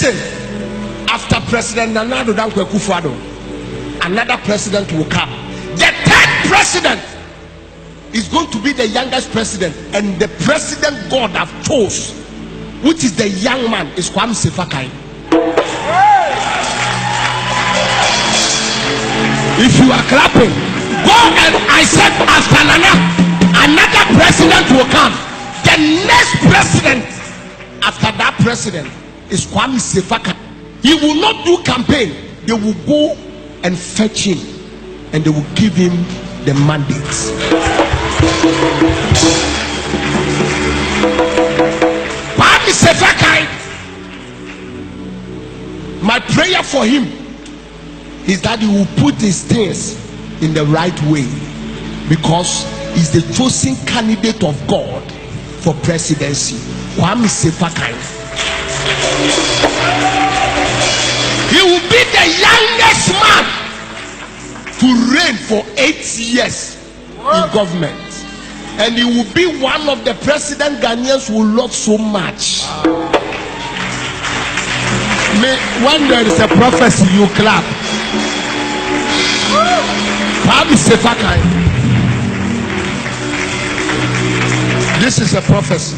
listen, after President Nana Addo Dankwa Akufo-Addo, another president will come. The third president is going to be the youngest president, and the president God have chose, which is the young man, is Kwame Sefa-Kayi. If you are clapping, go, and I said after Nana, another president will come. The next president after that president is Kwame Sefa-Kayi. He will not do campaign. They will go and fetch him, and they will give him the mandates. Kwame Sefa-Kayi, my prayer for him is that he will put his things in the right way, because he's the chosen candidate of God for presidency. Kwame Sefa-Kayi, he will be the youngest man to reign for 8 years in government, and he will be one of the president Ghanaians who love so much. When there is a prophecy, you clap. Kwame Sefa-Kayi, this is a prophecy.